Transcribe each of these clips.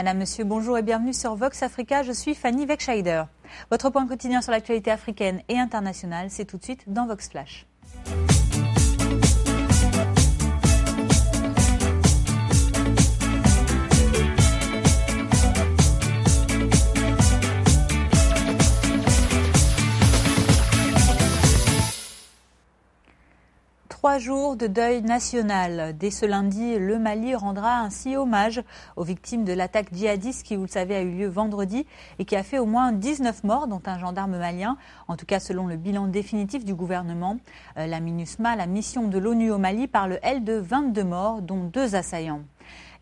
Madame, Monsieur, bonjour et bienvenue sur Vox Africa. Je suis Fanny Wegscheider. Votre point quotidien sur l'actualité africaine et internationale, c'est tout de suite dans Vox Flash. Trois jours de deuil national. Dès ce lundi, le Mali rendra ainsi hommage aux victimes de l'attaque djihadiste qui, vous le savez, a eu lieu vendredi et qui a fait au moins 19 morts, dont un gendarme malien. En tout cas, selon le bilan définitif du gouvernement, la MINUSMA, la mission de l'ONU au Mali, parle, elle, de 22 morts, dont 2 assaillants.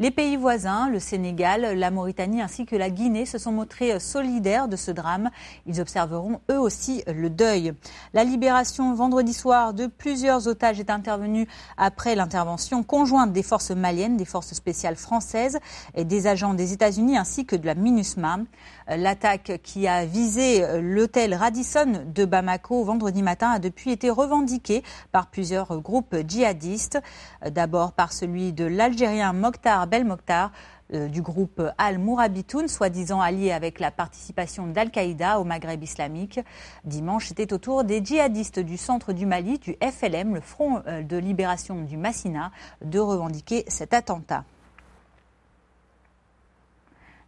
Les pays voisins, le Sénégal, la Mauritanie ainsi que la Guinée se sont montrés solidaires de ce drame. Ils observeront eux aussi le deuil. La libération vendredi soir de plusieurs otages est intervenue après l'intervention conjointe des forces maliennes, des forces spéciales françaises et des agents des États-Unis ainsi que de la MINUSMA. L'attaque qui a visé l'hôtel Radisson de Bamako vendredi matin a depuis été revendiquée par plusieurs groupes djihadistes. D'abord par celui de l'Algérien Mokhtar Belmokhtar du groupe Al-Mourabitoun, soi-disant allié avec la participation d'Al-Qaïda au Maghreb islamique. Dimanche, c'était au tour des djihadistes du centre du Mali, du FLM, le Front de libération du Massina, de revendiquer cet attentat.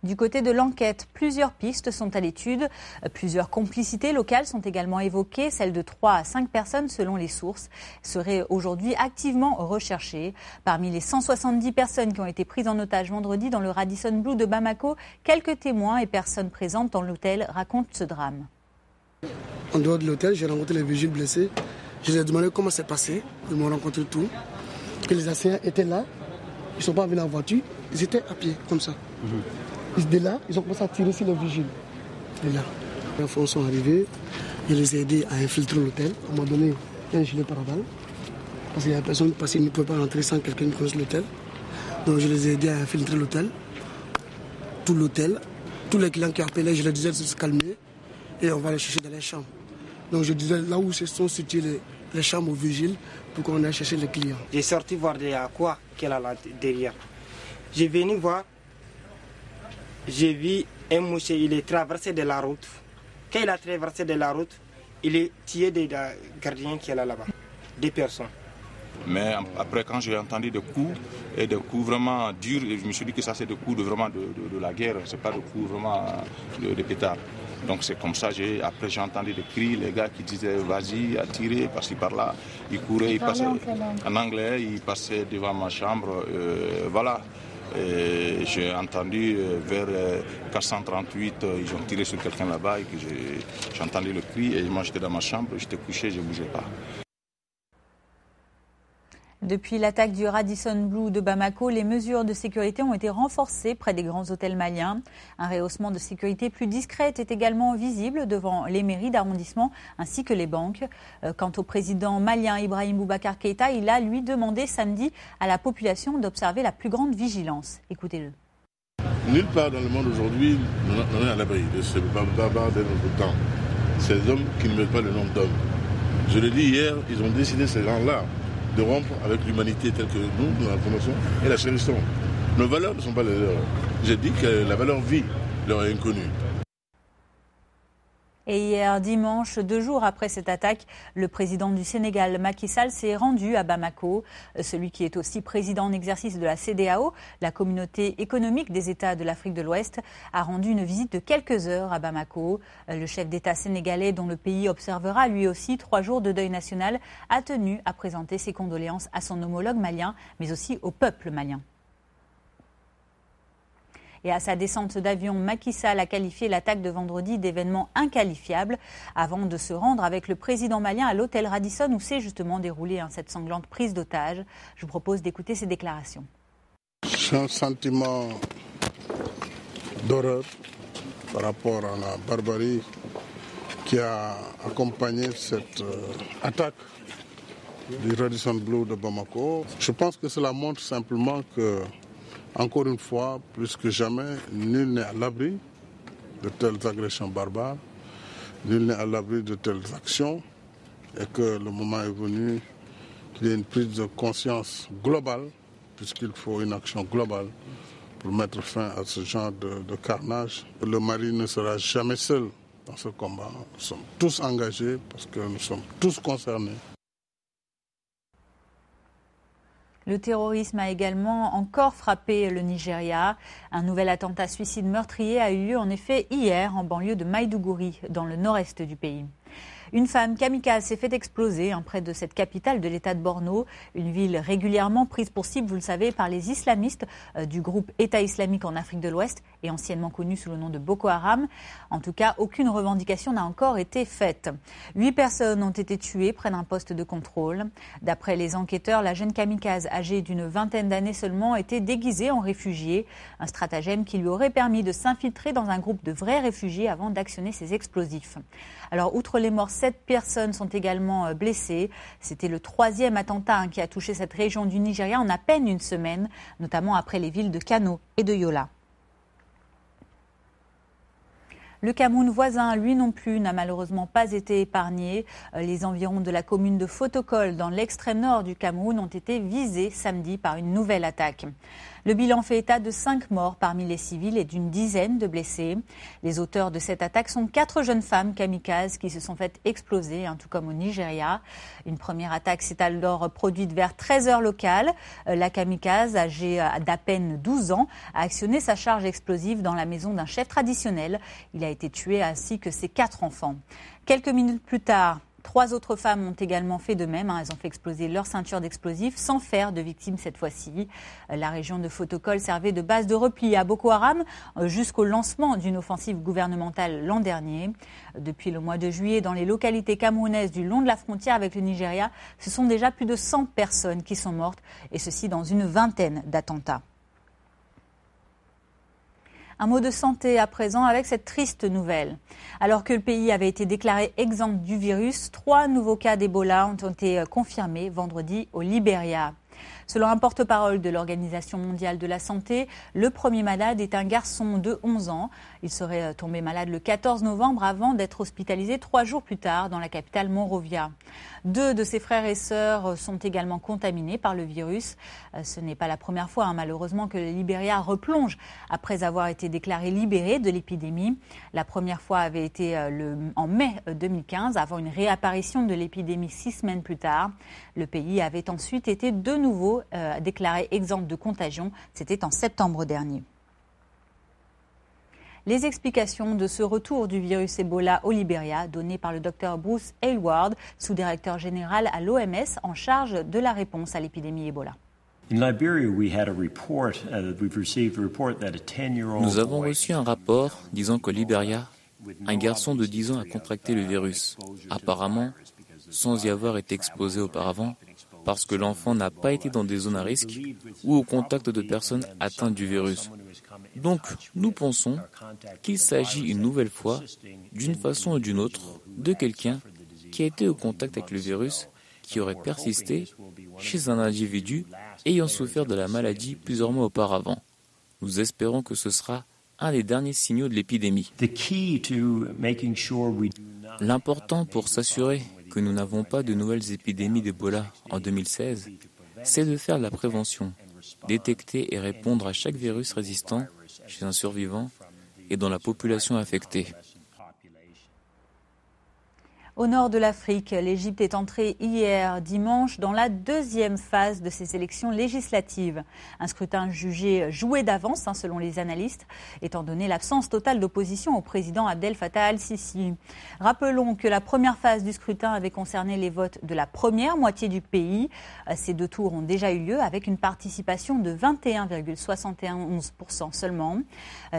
Du côté de l'enquête, plusieurs pistes sont à l'étude. Plusieurs complicités locales sont également évoquées. Celles de 3 à 5 personnes, selon les sources, seraient aujourd'hui activement recherchées. Parmi les 170 personnes qui ont été prises en otage vendredi dans le Radisson Blu de Bamako, quelques témoins et personnes présentes dans l'hôtel racontent ce drame. En dehors de l'hôtel, j'ai rencontré les vigiles blessés. Je leur ai demandé comment c'est passé. Ils m'ont rencontré tout. Que les assaillants étaient là. Ils ne sont pas venus en voiture. Ils étaient à pied, comme ça. De là, ils ont commencé à tirer sur les vigiles. De là. Les enfants sont arrivés. Je les ai aidés à infiltrer l'hôtel. On m'a donné un gilet pare-balles. Parce qu'il y a personne qui ne peut pas rentrer sans quelqu'un qui connaisse l'hôtel. Donc je les ai aidés à infiltrer l'hôtel. Tout l'hôtel. Tous les clients qui appelaient, je leur disais de se calmer. Et on va les chercher dans les chambres. Donc je disais là où se sont situées les chambres aux vigiles pour qu'on aille chercher les clients. J'ai sorti voir quoi qu'elle a là derrière. J'ai venu voir. J'ai vu un monsieur, il est traversé de la route. Quand il a traversé de la route, il est tué des gardiens qui est là-bas, des personnes. Mais après, quand j'ai entendu des coups, et des coups vraiment durs, je me suis dit que ça c'est des coups de la guerre, c'est pas des coups vraiment de pétard. Donc c'est comme ça, après j'ai entendu des cris, les gars qui disaient vas-y, à tirer, par-ci par-là. Ils couraient, ils passaient en anglais, ils passaient devant ma chambre, voilà. Et j'ai entendu vers 438, ils ont tiré sur quelqu'un là-bas et que j'ai entendu le cri et moi j'étais dans ma chambre, j'étais couché, je ne bougeais pas. Depuis l'attaque du Radisson Blu de Bamako, les mesures de sécurité ont été renforcées près des grands hôtels maliens. Un rehaussement de sécurité plus discret est également visible devant les mairies d'arrondissement ainsi que les banques. Quant au président malien Ibrahim Boubacar Keïta, il a lui demandé samedi à la population d'observer la plus grande vigilance. Écoutez-le. Nulle part dans le monde aujourd'hui n'en est à l'abri de ce barbare de notre temps. Ces hommes qui ne mettent pas le nom d'hommes. Je l'ai dit hier, ils ont décidé, ces gens-là, de rompre avec l'humanité telle que nous la connaissons et la chérissons. Nos valeurs ne sont pas les leurs. J'ai dit que la valeur vie leur est inconnue. Et hier dimanche, 2 jours après cette attaque, le président du Sénégal, Macky Sall, s'est rendu à Bamako. Celui qui est aussi président en exercice de la CEDEAO, la communauté économique des États de l'Afrique de l'Ouest, a rendu une visite de quelques heures à Bamako. Le chef d'État sénégalais, dont le pays observera lui aussi 3 jours de deuil national, a tenu à présenter ses condoléances à son homologue malien, mais aussi au peuple malien. Et à sa descente d'avion, Macky Sall a qualifié l'attaque de vendredi d'événement inqualifiable avant de se rendre avec le président malien à l'hôtel Radisson où s'est justement déroulée cette sanglante prise d'otage. Je vous propose d'écouter ses déclarations. C'est un sentiment d'horreur par rapport à la barbarie qui a accompagné cette attaque du Radisson Blu de Bamako. Je pense que cela montre simplement que, encore une fois, plus que jamais, nul n'est à l'abri de telles agressions barbares, nul n'est à l'abri de telles actions, et que le moment est venu qu'il y ait une prise de conscience globale, puisqu'il faut une action globale pour mettre fin à ce genre de carnage. Le mari ne sera jamais seul dans ce combat. Nous sommes tous engagés parce que nous sommes tous concernés. Le terrorisme a également encore frappé le Nigeria. Un nouvel attentat suicide meurtrier a eu lieu en effet hier en banlieue de Maïdougouri, dans le nord-est du pays. Une femme kamikaze s'est fait exploser près de cette capitale de l'État de Borno, une ville régulièrement prise pour cible, vous le savez, par les islamistes du groupe État islamique en Afrique de l'Ouest et anciennement connu sous le nom de Boko Haram. En tout cas, aucune revendication n'a encore été faite. 8 personnes ont été tuées près d'un poste de contrôle. D'après les enquêteurs, la jeune kamikaze âgée d'une vingtaine d'années seulement était déguisée en réfugiée, un stratagème qui lui aurait permis de s'infiltrer dans un groupe de vrais réfugiés avant d'actionner ses explosifs. Alors, outre les morts, 7 personnes sont également blessées. C'était le 3e attentat qui a touché cette région du Nigeria en à peine une semaine, notamment après les villes de Kano et de Yola. Le Cameroun voisin, lui non plus, n'a malheureusement pas été épargné. Les environs de la commune de Fotokol, dans l'extrême nord du Cameroun, ont été visés samedi par une nouvelle attaque. Le bilan fait état de 5 morts parmi les civils et d'une dizaine de blessés. Les auteurs de cette attaque sont 4 jeunes femmes kamikazes qui se sont faites exploser, tout comme au Nigeria. Une première attaque s'est alors produite vers 13h locale. La kamikaze, âgée d'à peine 12 ans, a actionné sa charge explosive dans la maison d'un chef traditionnel. Il a été tué ainsi que ses 4 enfants. Quelques minutes plus tard, 3 autres femmes ont également fait de même. Elles ont fait exploser leur ceinture d'explosifs sans faire de victimes cette fois-ci. La région de Fotokol servait de base de repli à Boko Haram jusqu'au lancement d'une offensive gouvernementale l'an dernier. Depuis le mois de juillet, dans les localités camerounaises du long de la frontière avec le Nigeria, ce sont déjà plus de 100 personnes qui sont mortes, et ceci dans une vingtaine d'attentats. Un mot de santé à présent avec cette triste nouvelle. Alors que le pays avait été déclaré exempt du virus, 3 nouveaux cas d'Ebola ont été confirmés vendredi au Libéria. Selon un porte-parole de l'Organisation mondiale de la santé, le premier malade est un garçon de 11 ans. Il serait tombé malade le 14 novembre avant d'être hospitalisé 3 jours plus tard dans la capitale Monrovia. 2 de ses frères et sœurs sont également contaminés par le virus. Ce n'est pas la première fois, malheureusement, que le Libéria replonge après avoir été déclaré libéré de l'épidémie. La première fois avait été en mai 2015, avant une réapparition de l'épidémie 6 semaines plus tard. Le pays avait ensuite été de nouveau déclaré exempt de contagion. C'était en septembre dernier. Les explications de ce retour du virus Ebola au Libéria, données par le Dr Bruce Aylward, sous-directeur général à l'OMS en charge de la réponse à l'épidémie Ebola. Nous avons reçu un rapport disant qu'au Libéria, un garçon de 10 ans a contracté le virus, apparemment sans y avoir été exposé auparavant, parce que l'enfant n'a pas été dans des zones à risque ou au contact de personnes atteintes du virus. Donc, nous pensons qu'il s'agit une nouvelle fois, d'une façon ou d'une autre, de quelqu'un qui a été au contact avec le virus, qui aurait persisté chez un individu ayant souffert de la maladie plusieurs mois auparavant. Nous espérons que ce sera un des derniers signaux de l'épidémie. L'important pour s'assurer que nous n'avons pas de nouvelles épidémies d'Ebola en 2016, c'est de faire de la prévention, détecter et répondre à chaque virus résistant chez un survivant et dans la population affectée. Au nord de l'Afrique, l'Égypte est entrée hier dimanche dans la 2e phase de ses élections législatives. Un scrutin jugé joué d'avance, selon les analystes, étant donné l'absence totale d'opposition au président Abdel Fattah al-Sisi. Rappelons que la première phase du scrutin avait concerné les votes de la première moitié du pays. Ces 2 tours ont déjà eu lieu avec une participation de 21,71% seulement.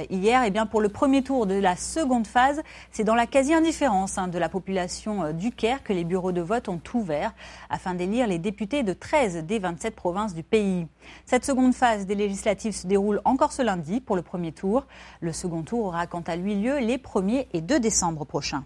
Hier, pour le premier tour de la seconde phase, c'est dans la quasi-indifférence de la population du Caire que les bureaux de vote ont ouvert afin d'élire les députés de 13 des 27 provinces du pays. Cette seconde phase des législatives se déroule encore ce lundi pour le premier tour. Le second tour aura quant à lui lieu les 1er et 2 décembre prochains.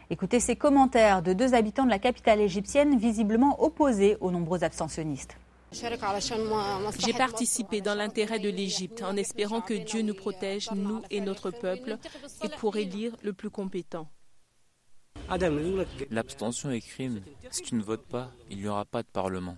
Écoutez ces commentaires de 2 habitants de la capitale égyptienne visiblement opposés aux nombreux abstentionnistes. J'ai participé dans l'intérêt de l'Égypte en espérant que Dieu nous protège, nous et notre peuple, et pour élire le plus compétent. L'abstention est crime. Si tu ne votes pas, il n'y aura pas de parlement.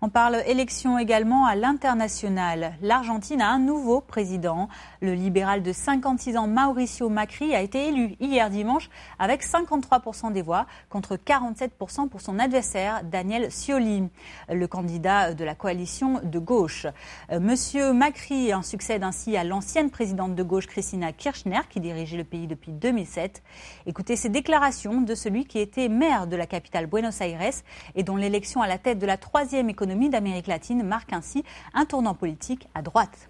On parle élection également à l'international. L'Argentine a un nouveau président. Le libéral de 56 ans, Mauricio Macri, a été élu hier dimanche avec 53% des voix contre 47% pour son adversaire, Daniel Scioli, le candidat de la coalition de gauche. Monsieur Macri succède ainsi à l'ancienne présidente de gauche, Cristina Kirchner, qui dirigeait le pays depuis 2007. Écoutez ces déclarations de celui qui était maire de la capitale Buenos Aires et dont l'élection à la tête de la troisième économie d'Amérique latine marque ainsi un tournant politique à droite.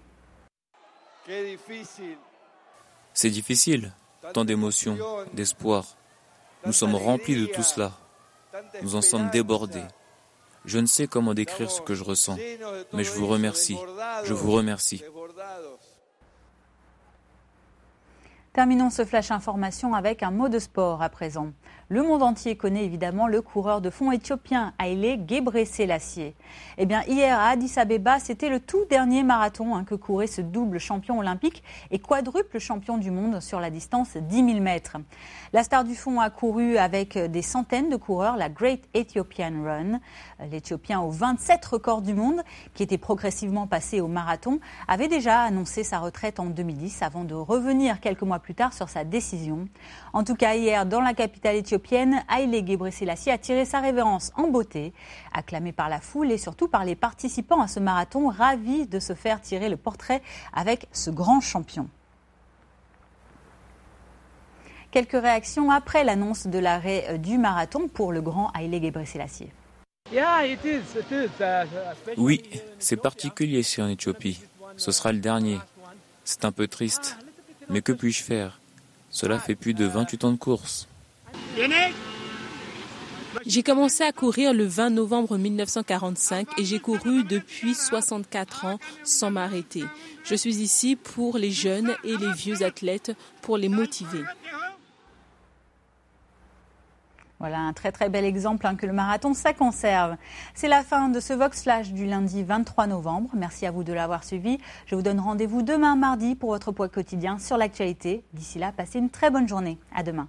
C'est difficile, tant d'émotions, d'espoir. Nous sommes remplis de tout cela. Nous en sommes débordés. Je ne sais comment décrire ce que je ressens, mais je vous remercie. Je vous remercie. Terminons ce flash information avec un mot de sport à présent. Le monde entier connaît évidemment le coureur de fond éthiopien Haile Gebrselassie. Eh bien, hier à Addis Abeba, c'était le tout dernier marathon que courait ce double champion olympique et quadruple champion du monde sur la distance 10 000 mètres. La star du fond a couru avec des centaines de coureurs la Great Ethiopian Run. L'Éthiopien aux 27 records du monde, qui était progressivement passé au marathon, avait déjà annoncé sa retraite en 2010 avant de revenir quelques mois plus tard sur sa décision. En tout cas, hier, dans la capitale éthiopienne, Haile Gebrselassie a tiré sa révérence en beauté, acclamé par la foule et surtout par les participants à ce marathon, ravis de se faire tirer le portrait avec ce grand champion. Quelques réactions après l'annonce de l'arrêt du marathon pour le grand Haile Gebrselassie. Oui, c'est particulier ici en Éthiopie. Ce sera le dernier. C'est un peu triste. Mais que puis-je faire? Cela fait plus de 28 ans de course. J'ai commencé à courir le 20 novembre 1945 et j'ai couru depuis 64 ans sans m'arrêter. Je suis ici pour les jeunes et les vieux athlètes, pour les motiver. Voilà un très très bel exemple que le marathon, ça conserve. C'est la fin de ce Vox Flash du lundi 23 novembre. Merci à vous de l'avoir suivi. Je vous donne rendez-vous demain mardi pour votre point quotidien sur l'actualité. D'ici là, passez une très bonne journée. À demain.